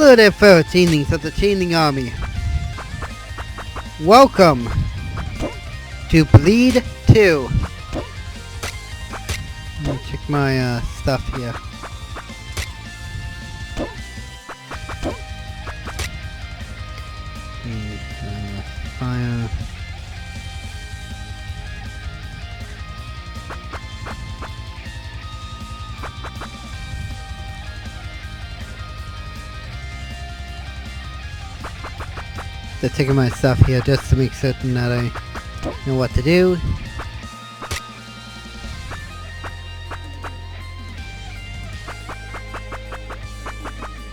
Hello there, fellow chainlings of the Chainling Army. Welcome to Bleed 2. Let me check my stuff here. Fire. Just taking my stuff here just to make certain that I know what to do.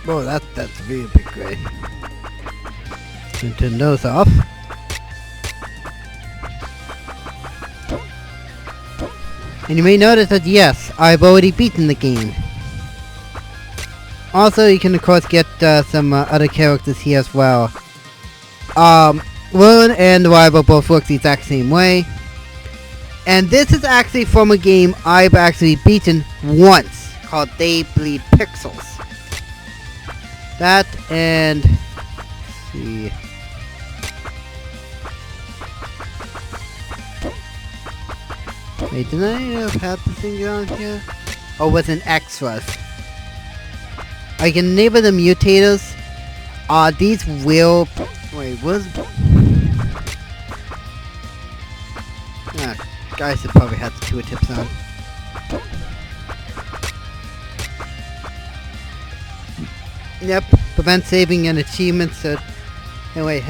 Oh, that's a really big gray. Gonna turn those off. And you may notice that yes, I've already beaten the game. Also, you can of course get some other characters here as well. Learn and Rival both work the exact same way. And this is actually from a game I've actually beaten once, called They Bleed Pixels. That and... let's see... wait, didn't I have the thing on here? Oh, it was an extras. I can enable the mutators. These will... wait, was... guys should probably have the tooltips on. Yep, prevent saving and achievements. Anyway,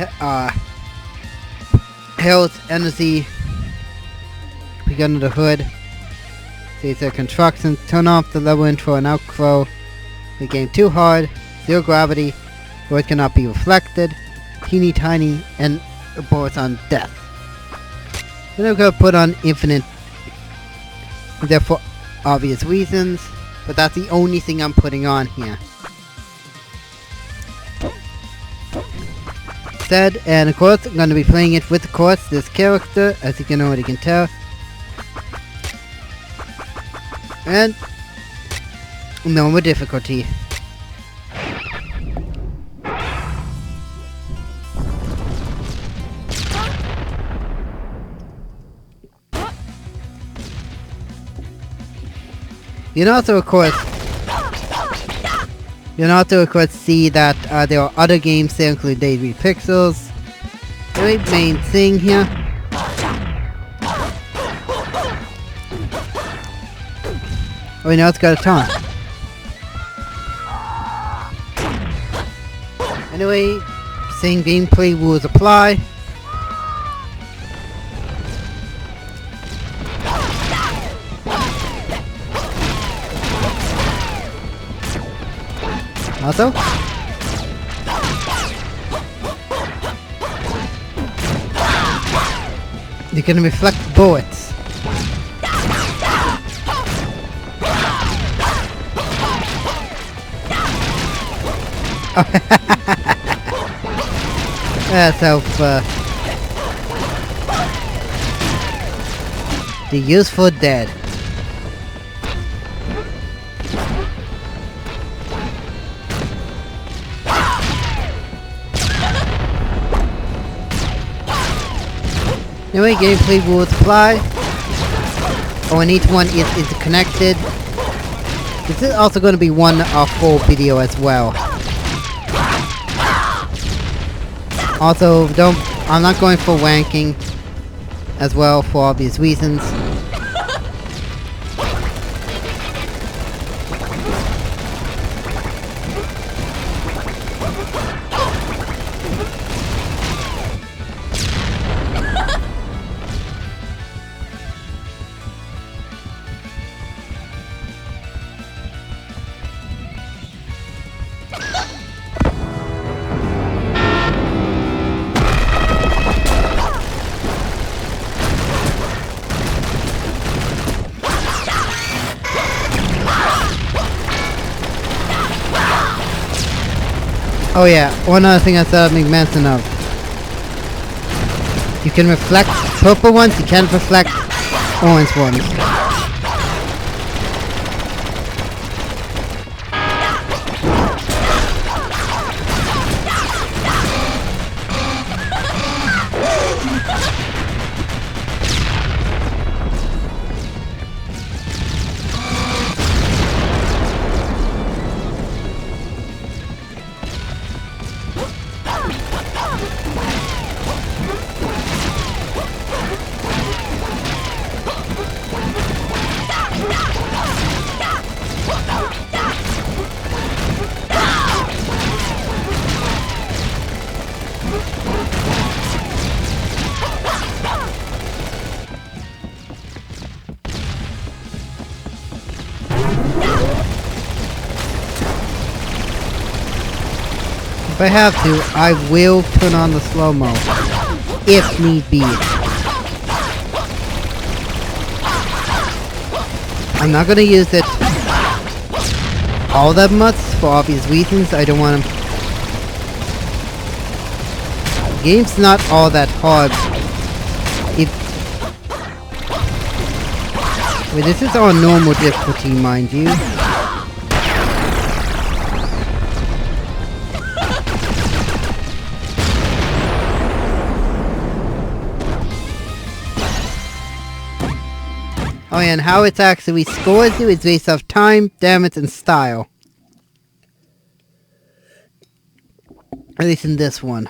health, energy. We got under the hood. These are constructions. Turn off the level intro and outro. The game too hard. Zero gravity. Words cannot be reflected. Teeny tiny. And bullets on death. Then I'm gonna put on infinite. Therefore, obvious reasons. But that's the only thing I'm putting on here. Said, and of course, I'm gonna be playing it with, of course, this character, as you can already tell. And normal difficulty. You can also, of course, see that there are other games there, including They Bleed Pixels. The main thing here. Oh, now it's got a taunt. Anyway, same gameplay rules apply. Also, you can reflect bullets. That's how the useful dead. Anyway, gameplay rules apply. Oh, and each one is interconnected. This is also going to be one full video as well. Also, I'm not going for ranking as well for obvious reasons. Oh yeah, one other thing I thought I'd make mention of. You can reflect purple ones, you can't reflect orange ones. If I have to, I will turn on the slow-mo. If need be. I'm not gonna use it all that much for obvious reasons. I don't want to... The game's not all that hard. Wait, this is on normal difficulty, mind you. Oh yeah, and how it actually scores you is based off time, damage, and style. At least in this one.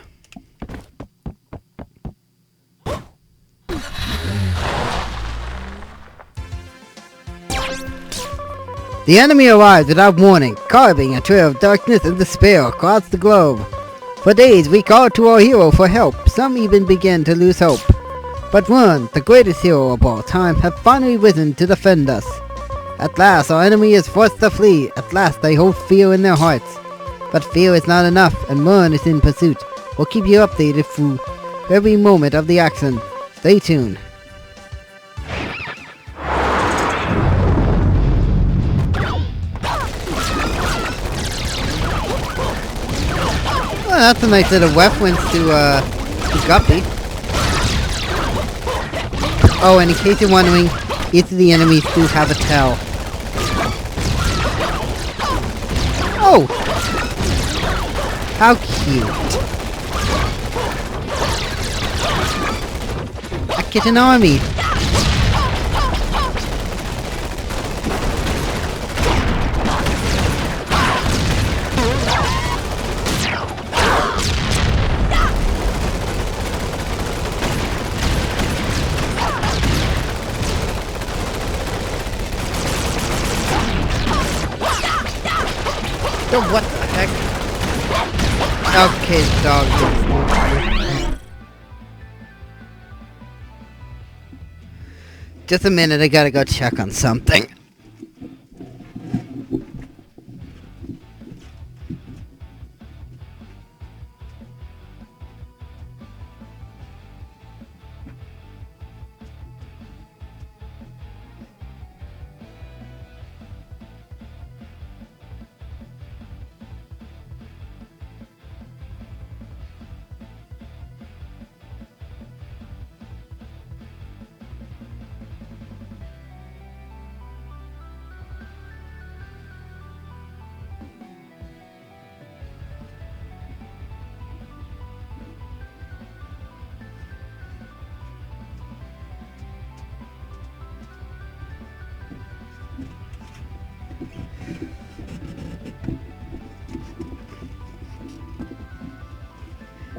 The enemy arrives without warning, carving a trail of darkness and despair across the globe. For days we call to our hero for help, some even begin to lose hope. But one, the greatest hero of all time, have finally risen to defend us. At last our enemy is forced to flee, at last they hold fear in their hearts. But fear is not enough, and Mern is in pursuit. We'll keep you updated through every moment of the action. Stay tuned. Well, that's a nice little reference to Guppy. Oh, and in case you're wondering, each of the enemies do have a tail. Oh! How cute. A kitten army. Oh, what the heck? Okay, dog. Just a minute, I gotta go check on something.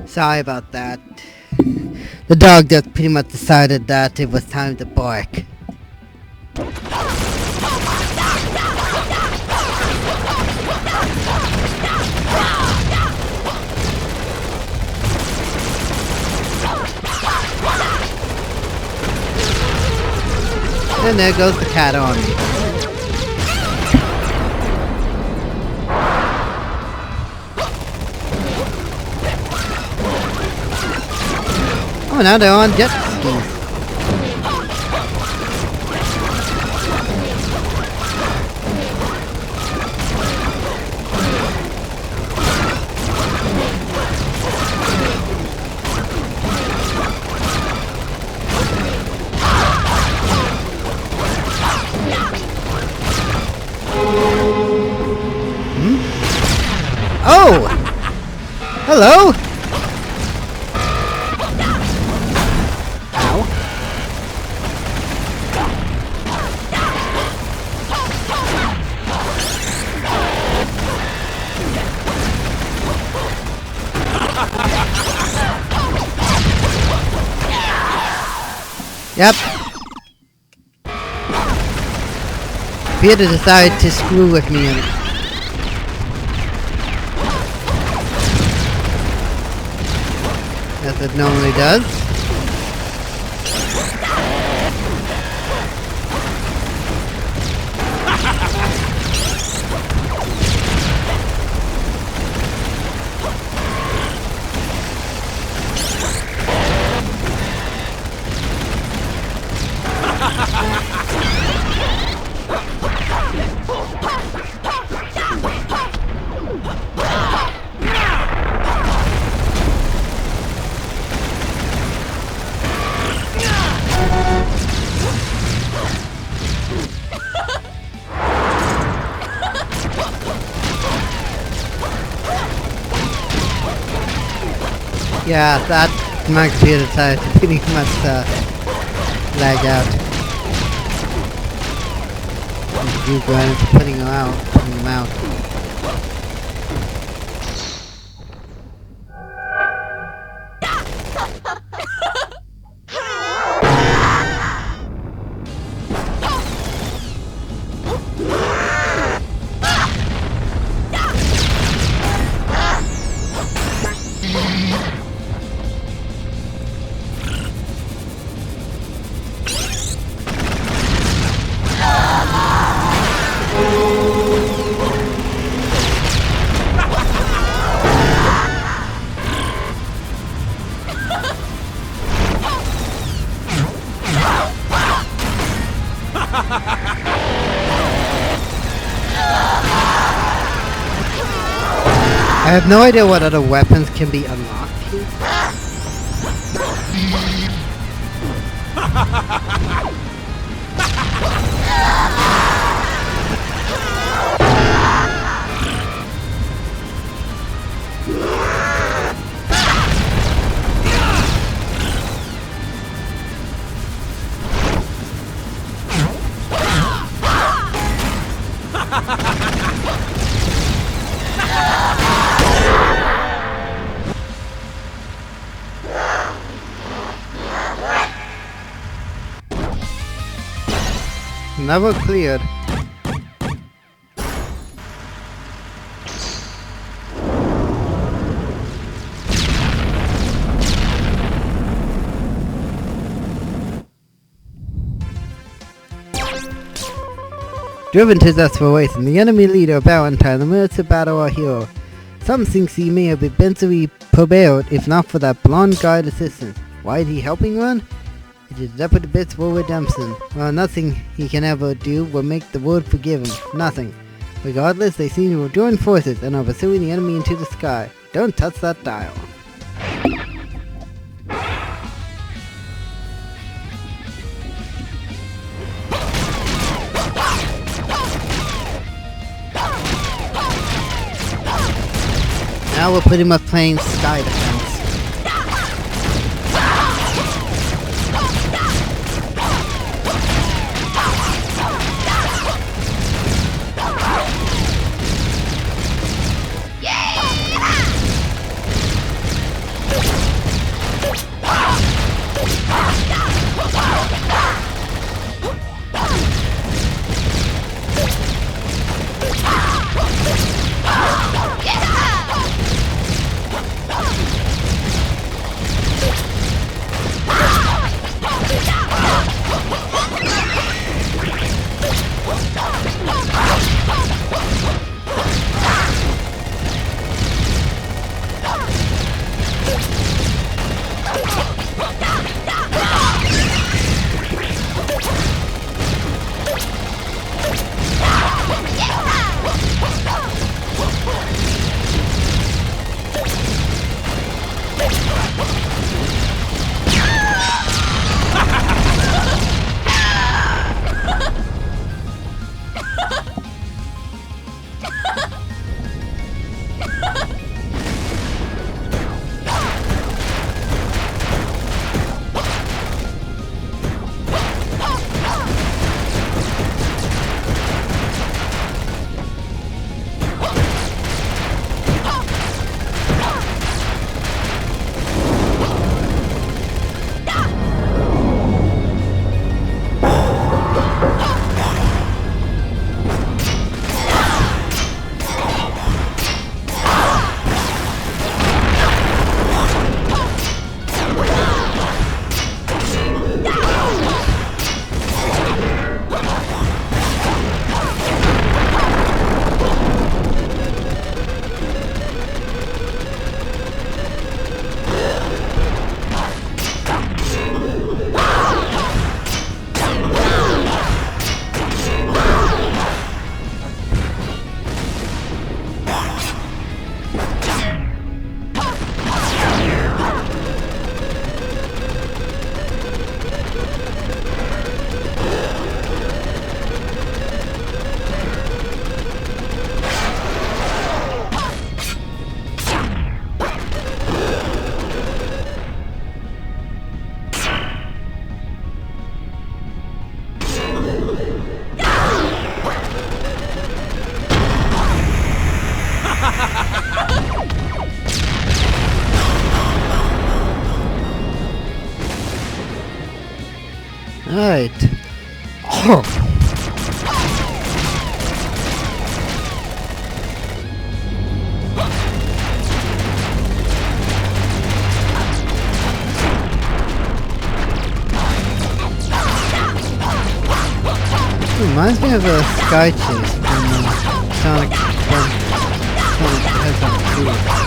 Sorry about that. The dog just pretty much decided that it was time to bark. And there goes the cat army. Oh, now they're on jet skis. Oh! Hello! Ow. Yep. Peter decided to screw with me as it normally does. Yeah, that my computer decided to pretty much lag out. You go ahead and putting them out. I have no idea what other weapons can be unlocked here. Never cleared. Driven to desperation, the enemy leader Valentine emerged to battle our hero. Some think he may have eventually prevailed if not for that blonde guard assistant. Why is he helping one? It is Deputy Bits for redemption. Well, nothing he can ever do will make the world forgive him. Nothing. Regardless, they seem to have joined forces and are pursuing the enemy into the sky. Don't touch that dial. Now we're pretty much playing sky defense. Alright. Oh. Reminds me of a sky chase from Sonic Hedgehog 2.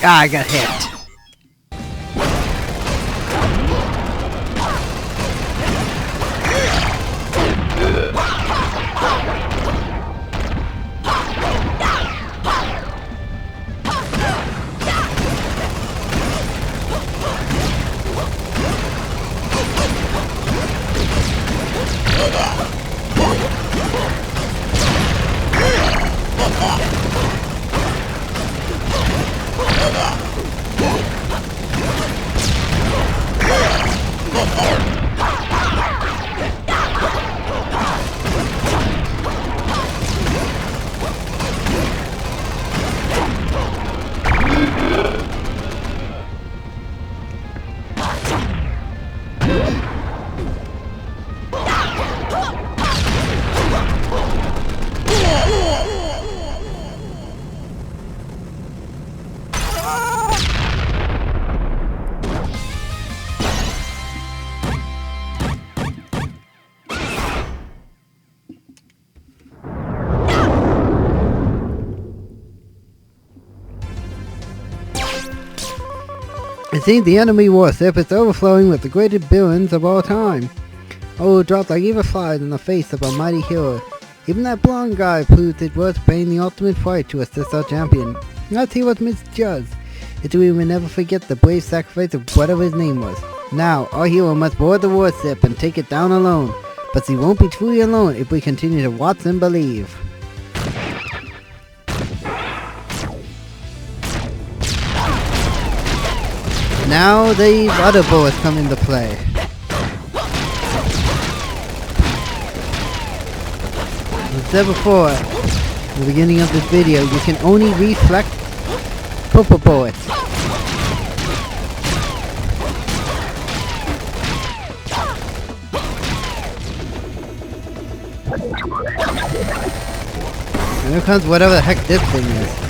Ah, I got hit. It seems the enemy warship is overflowing with the greatest villains of all time. Oh, dropped like evil flies in the face of a mighty hero. Even that blonde guy proves it worth paying the ultimate fight to assist our champion. Not he was misjudged. Yet we will never forget the brave sacrifice of whatever his name was. Now, our hero must board the warship and take it down alone. But he won't be truly alone if we continue to watch and believe. Now these other bullets come into play. As I said before, in the beginning of this video, you can only reflect purple bullets. And here comes whatever the heck this thing is.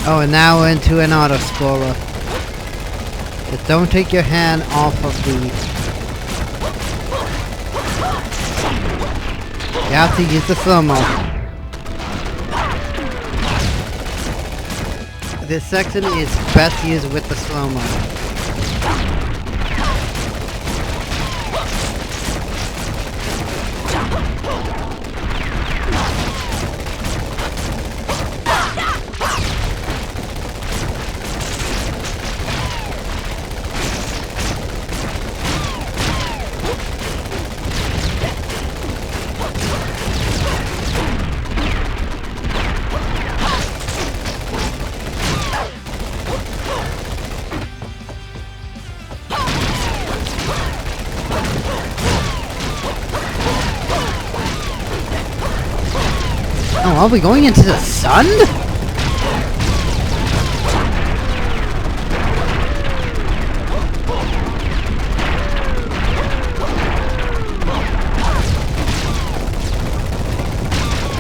Oh, and now we're into an auto-scroller. Just don't take your hand off of the... You have to use the slow-mo. This section is best used with the slow-mo. Oh, are we going into the sun?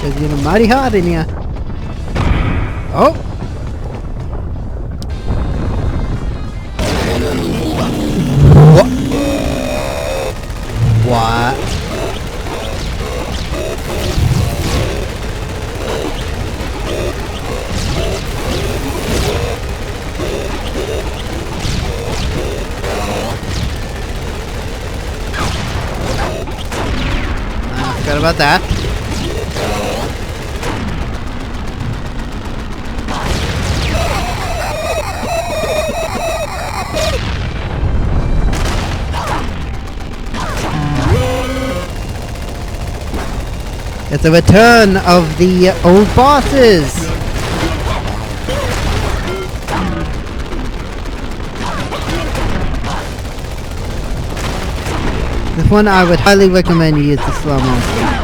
It's getting mighty hot in here. Oh! What? What? I forgot about that. It's a return of the old bosses! This one I would highly recommend you use the slow motion.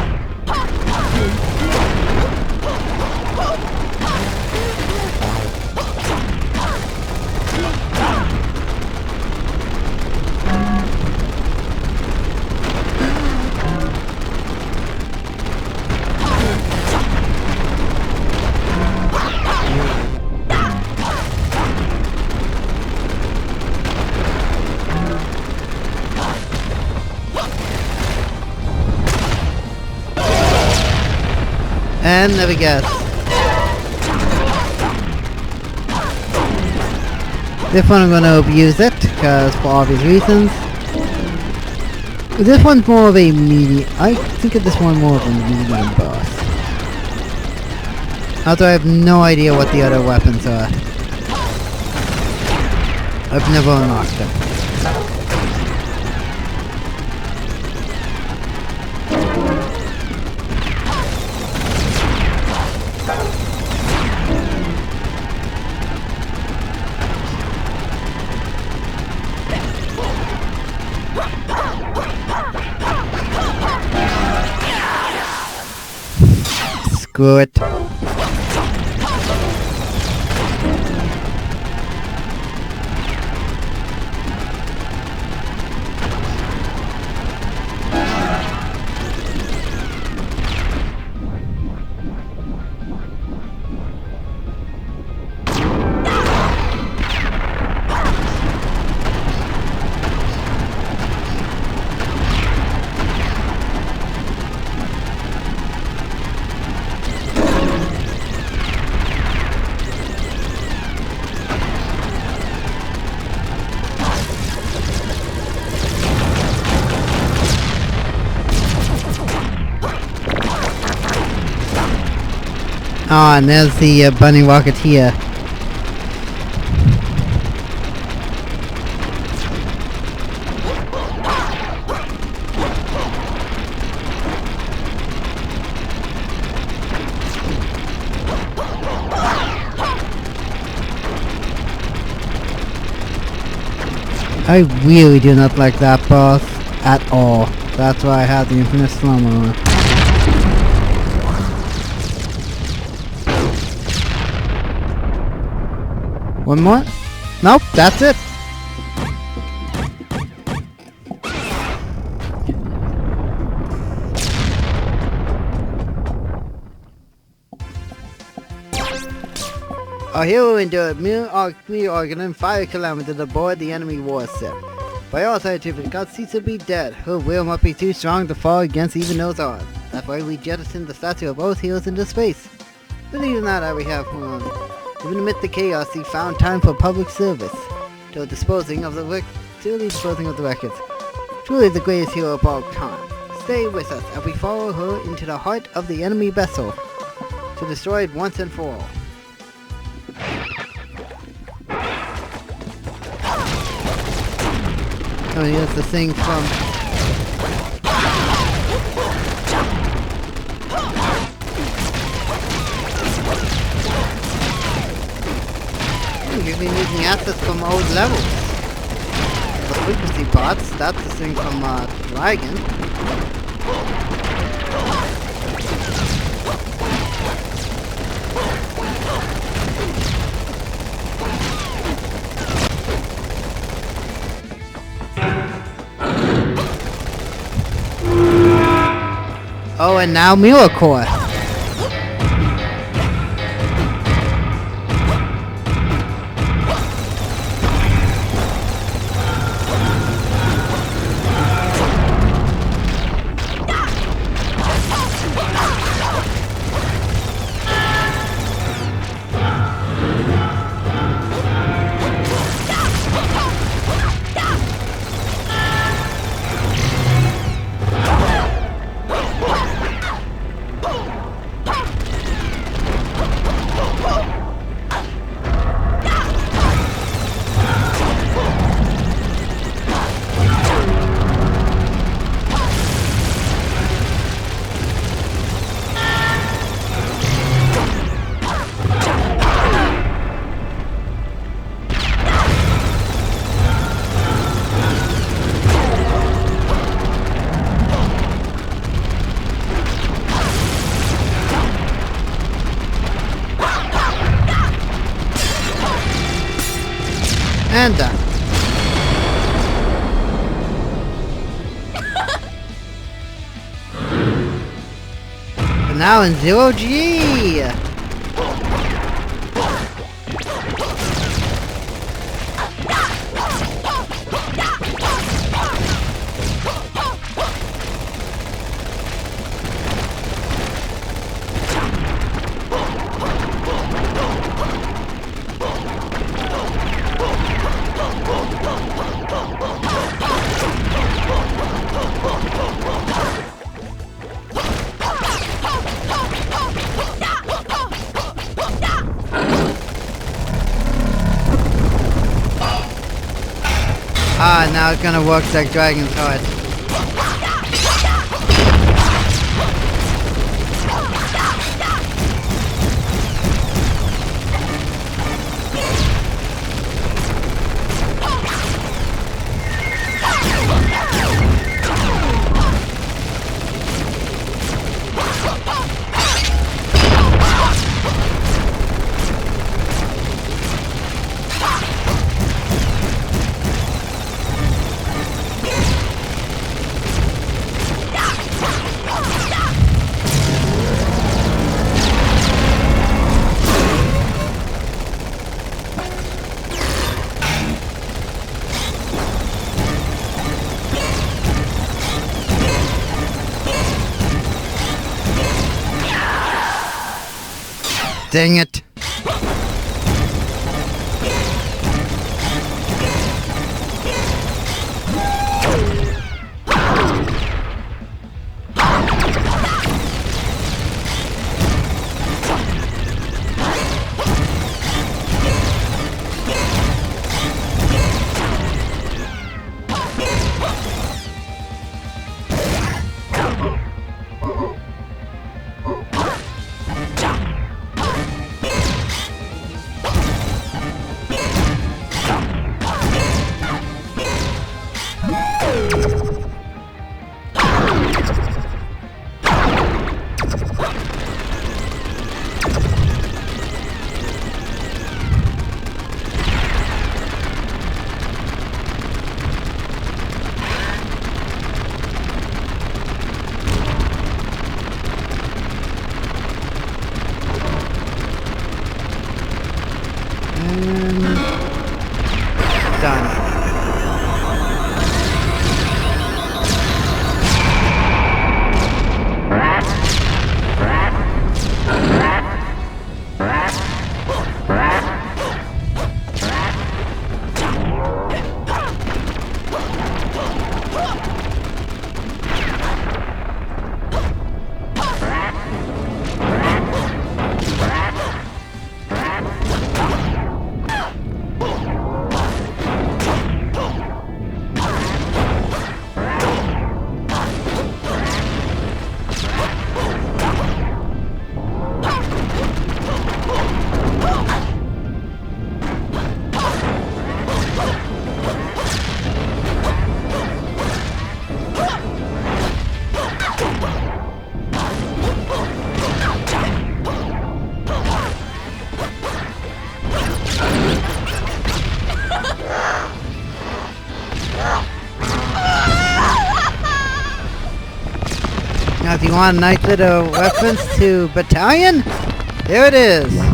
And there we go. This one I'm going to abuse it, because for obvious reasons. This one's more of a medium. I think of this one more of a medium boss. Although I have no idea what the other weapons are. I've never unlocked them. Screw it. Ah, and there's the bunny rocketeer. I really do not like that boss at all. That's why I have the infinite slow-mo on. One more? Nope, that's it. Our hero endured mere organ fire calamity aboard the enemy warship. By all scientific accounts, ceased to be dead. Her will must be too strong to fall against even those odds. That's why we jettisoned the statue of both heroes into space. Believe it or not, we have one. Even amid the chaos, he found time for public service, till disposing of the records. Truly the greatest hero of all time. Stay with us as we follow her into the heart of the enemy vessel, to destroy it once and for all. Oh, here's the thing from... You've been using assets from old levels. The frequency bots, that's the thing from Dragon. Oh, and now Mila Core. And done. And now in 0G! Ah, now it's gonna work like Dragon's Heart. Dang it. Now, if you want a nice little reference to Battalion, there it is.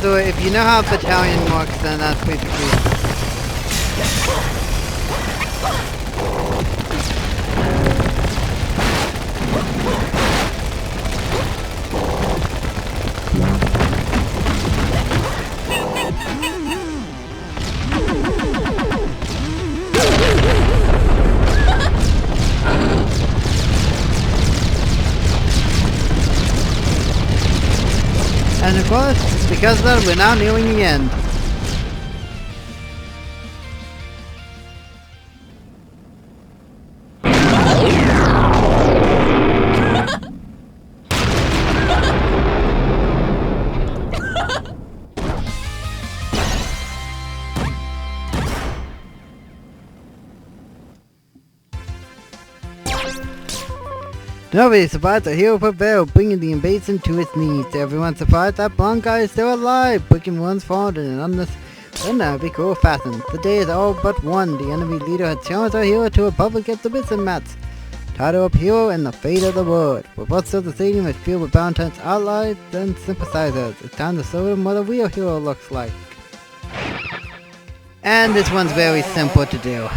If you know how Battalion works, then that's basically... And of course, because of that, we're now nearing the end. Nobody surprised the hero prevailed, bringing the invasion to its knees. Everyone's surprised that blonde guy is still alive, breaking one's forward in an unnecessary cool fashion. The day is all but won. The enemy leader had challenged our hero to a public exhibition match. Title of hero and the fate of the world. But what's still the stadium is filled with Valentine's allies and sympathizers. It's time to show them what a real hero looks like. And this one's very simple to do.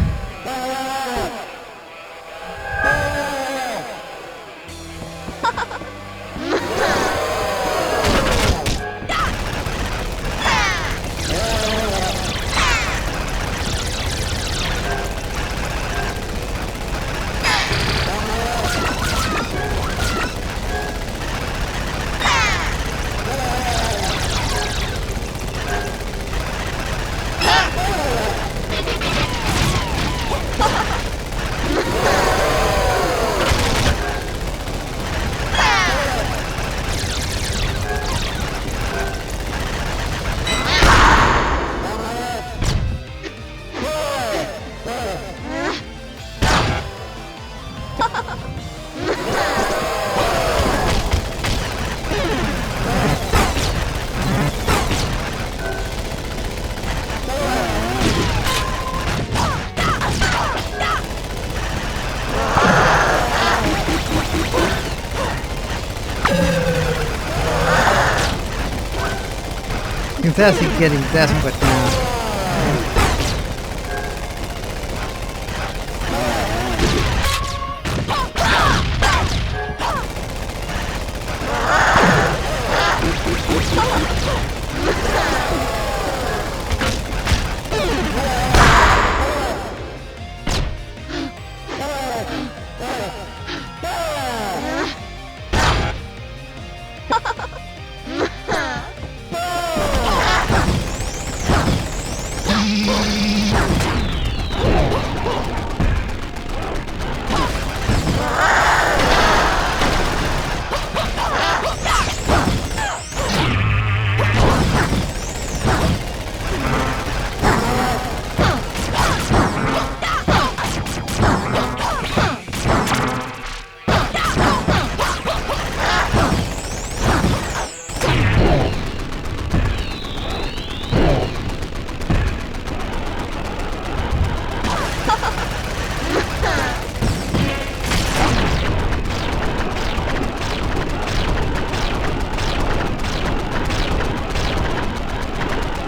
He's actually getting desperate now.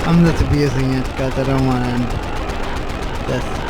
I'm just abusing it because I don't want to end this.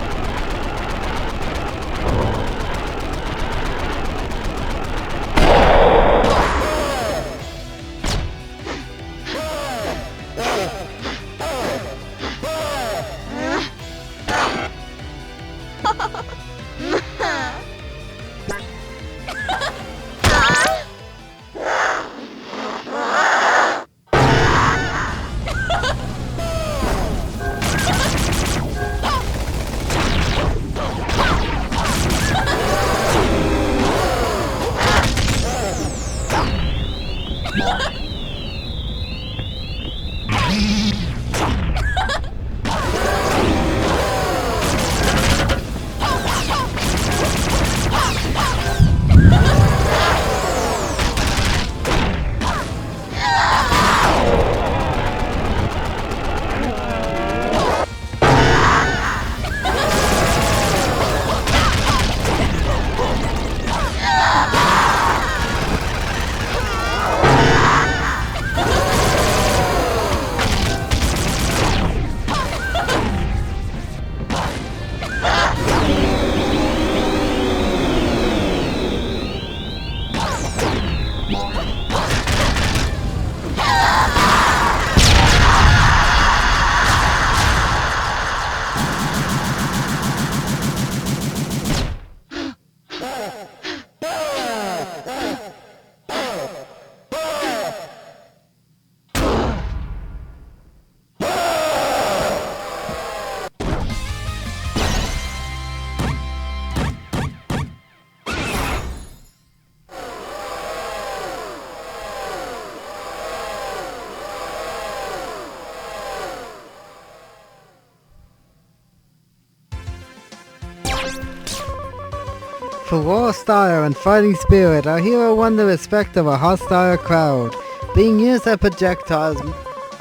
For raw style and fighting spirit, our hero won the respect of a hostile crowd. Being used as projectiles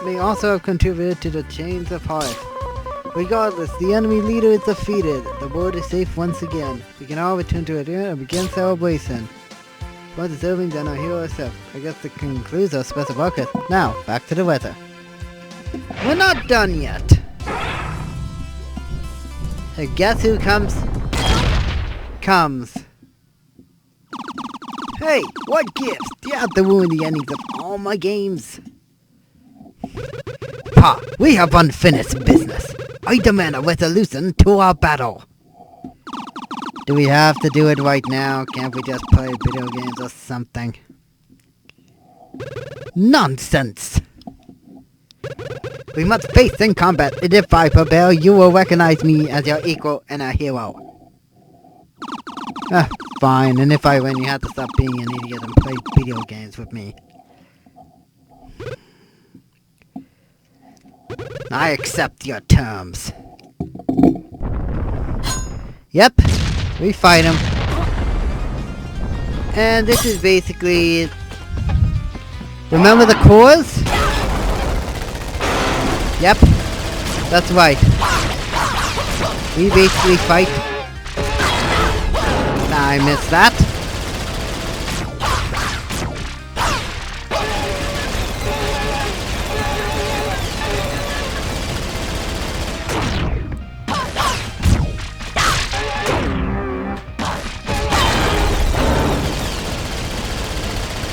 may also have contributed to the chains of heart. Regardless, the enemy leader is defeated. The world is safe once again. We can all return to Adria and begin celebration. More deserving than our hero herself. I guess that concludes our special broadcast. Now, back to the weather. We're not done yet. Hey, guess who comes? Hey, what gives? Do you have to ruin the endings of all my games? Pa, we have unfinished business. I demand a resolution to our battle. Do we have to do it right now? Can't we just play video games or something? Nonsense! We must face in combat, and if I prevail, you will recognize me as your equal and a hero. Fine, and if I win, you have to stop being an idiot and play video games with me. I accept your terms. Yep, we fight him. And this is basically... Remember the cores? Yep, that's right. We basically fight... I missed that.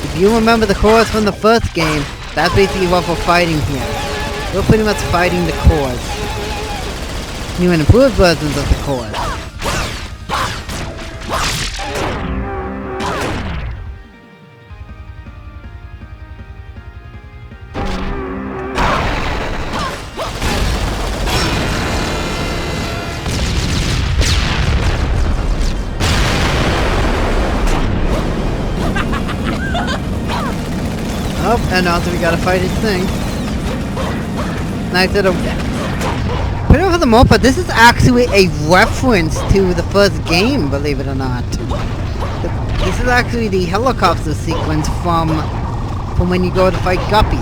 If you remember the cores from the first game, that's basically what we're fighting here. We're pretty much fighting the cores. New and improved versions of the cores. Oh, and also we gotta fight his thing. Nice little... Put it over the mode, but this is actually a reference to the first game, believe it or not. This is actually the helicopter sequence from when you go to fight Guppy.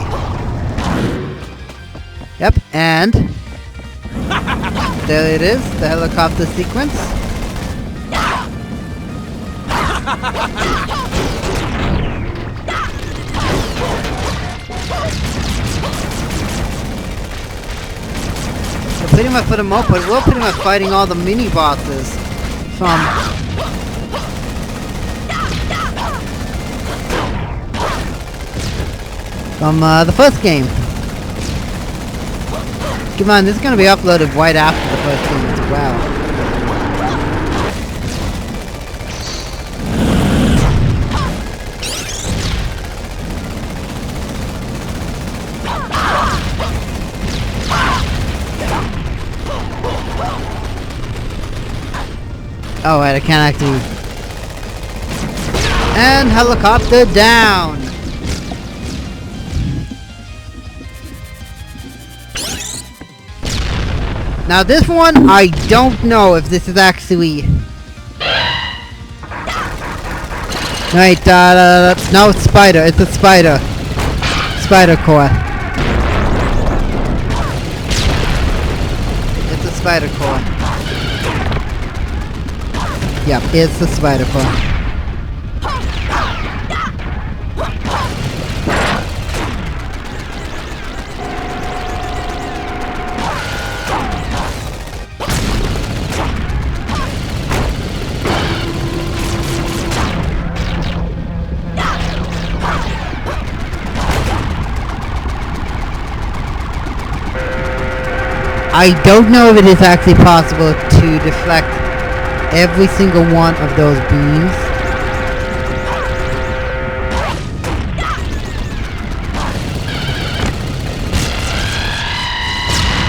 Yep, and... there it is, the helicopter sequence. Pretty much for the most part, we're pretty much fighting all the mini bosses from the first game. Come on, this is gonna be uploaded right after the first game as well. Oh wait, I can't actually... And helicopter down! Now this one, I don't know if this is actually... Wait, no, it's Spider, it's a Spider. Spider core. It's a Spider core. Yep, it's the Spider core. I don't know if it is actually possible to deflect every single one of those beams.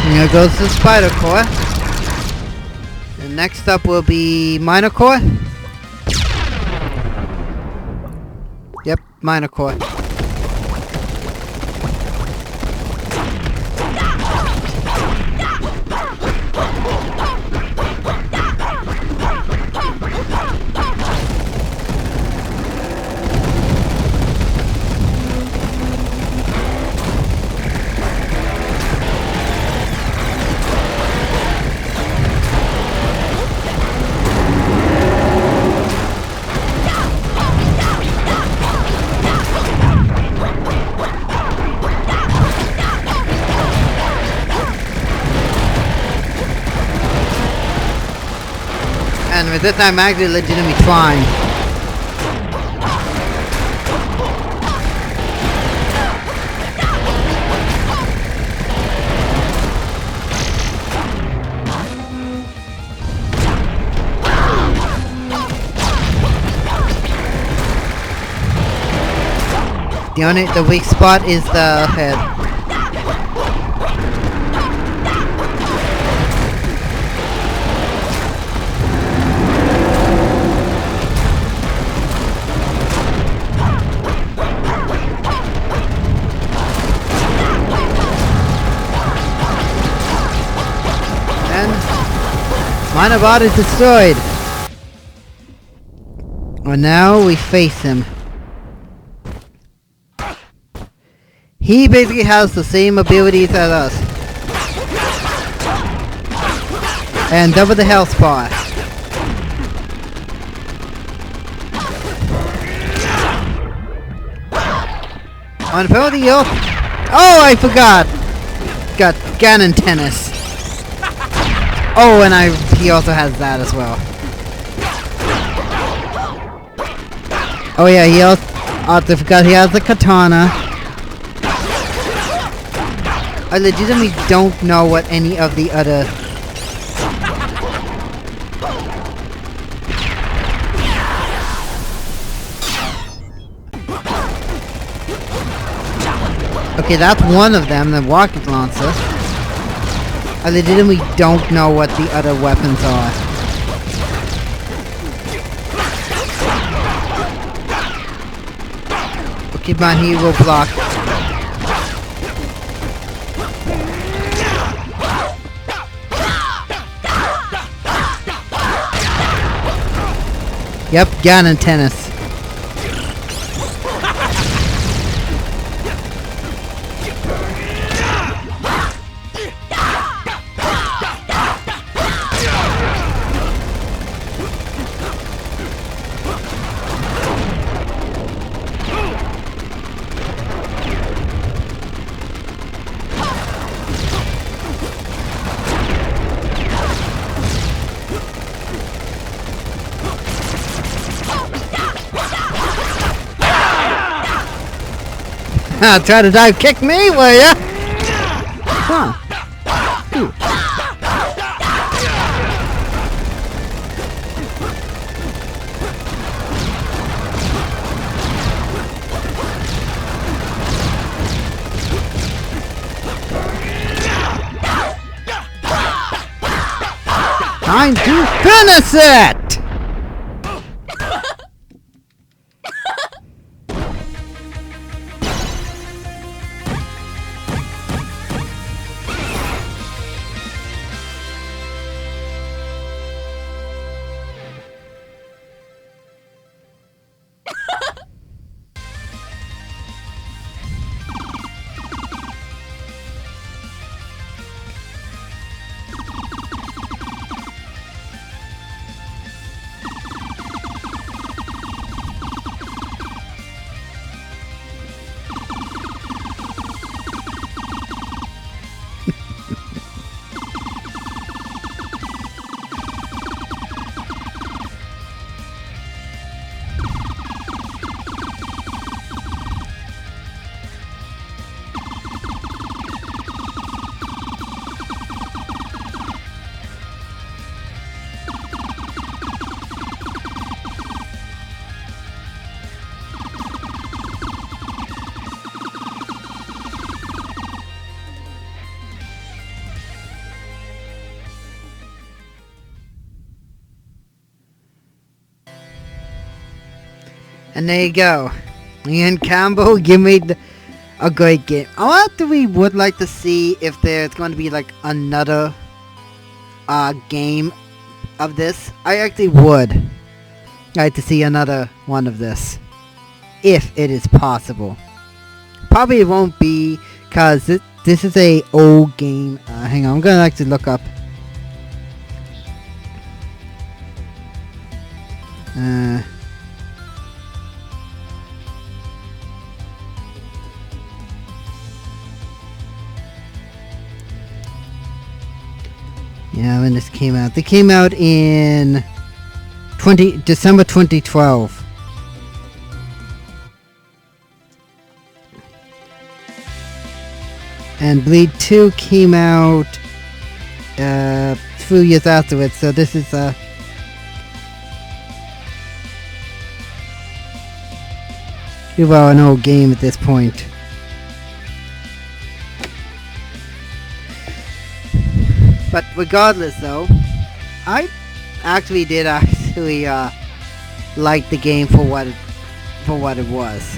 And here goes the Spider core. And next up will be Minor core. Yep, Minor core. And with this, I'm actually legitimately flying. The weak spot is the head. And minor bot is destroyed. And now we face him. He basically has the same abilities as us. And double the health bar. On ability health. Oh, I forgot! Got Ganon Tennis. Oh, and he also has that as well. Oh yeah, he also forgot he has the katana. I legitimately don't know what any of the other... Okay, that's one of them, the rocket launcher. I legitimately don't know what the other weapons are. Okay, my hero block. Yep, Ganon Tennis. Try to dive kick me, will ya? Huh. Time to finish it! And there you go. Ian Campbell, you made a great game. I really would like to see if there's going to be like another game of this. I actually would like to see another one of this, if it is possible. Probably it won't be, because this is a old game. Hang on, I'm going to actually look up. Yeah, when this came out. They came out in December 2012. And Bleed 2 came out 2 years afterwards, so this is an old game at this point. But regardless though, I actually did like the game for what it was.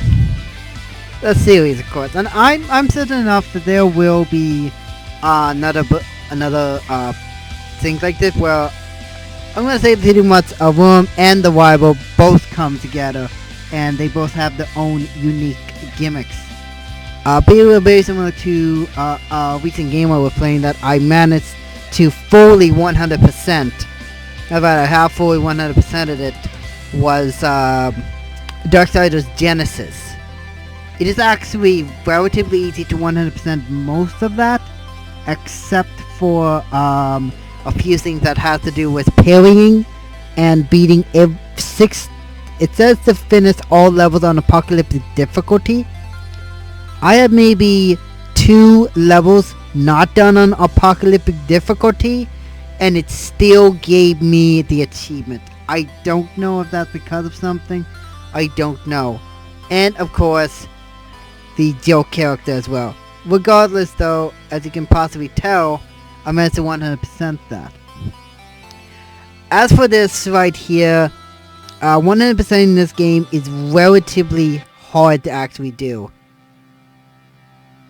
The series, of course, and I'm certain enough that there will be another things like this where I'm gonna say pretty much a Worm and the Rival both come together, and they both have their own unique gimmicks. Very similar to a recent game I was playing that I managed to fully 100%. About a half fully 100% of it was Darksiders Genesis. It is actually relatively easy to 100% most of that, except for a few things that have to do with parrying and beating six. It says to finish all levels on apocalyptic difficulty. I had maybe 2 levels not done on apocalyptic difficulty, and it still gave me the achievement. I don't know if that's because of something. I don't know. And of course, the joke character as well. Regardless though, as you can possibly tell, I managed to 100% that. As for this right here, 100% in this game is relatively hard to actually do.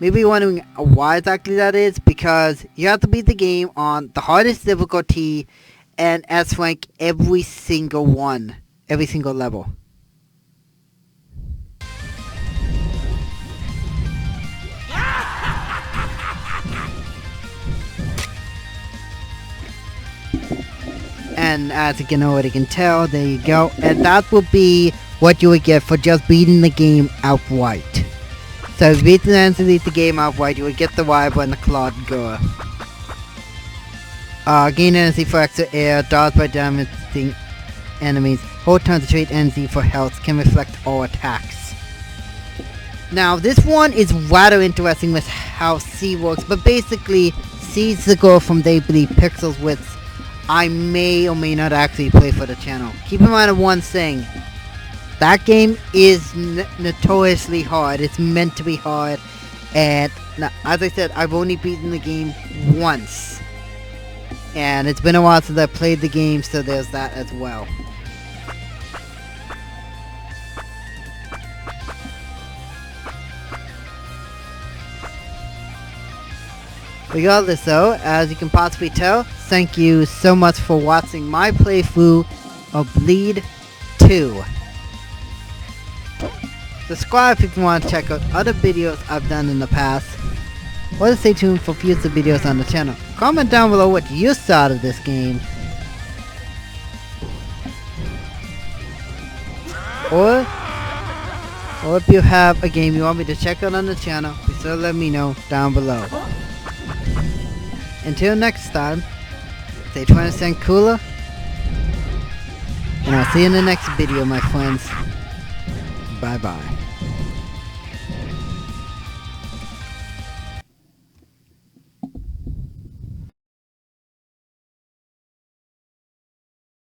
Maybe you're wondering why exactly that is, because you have to beat the game on the hardest difficulty and S rank every single level. And as you can already tell, there you go. And that will be what you would get for just beating the game outright. So if you beat the game outright, you would get the Rival and the Clawed Gore. Gain energy for extra air, dodge by damaging enemies, hold turn to trade energy for health, can reflect all attacks. Now this one is rather interesting with how C works, but basically C's the girl from They Bleed Pixels, which I may or may not actually play for the channel. Keep in mind of one thing. That game is notoriously hard. It's meant to be hard. And now, as I said, I've only beaten the game once. And it's been a while since I played the game, so there's that as well. Regardless though, as you can possibly tell, thank you so much for watching my playthrough of Bleed 2. Subscribe if you want to check out other videos I've done in the past, or to stay tuned for future videos on the channel. Comment down below what you thought of this game, or if you have a game you want me to check out on the channel, be sure to let me know down below. Until next time, stay 20% cooler, and I'll see you in the next video, my friends. Bye bye.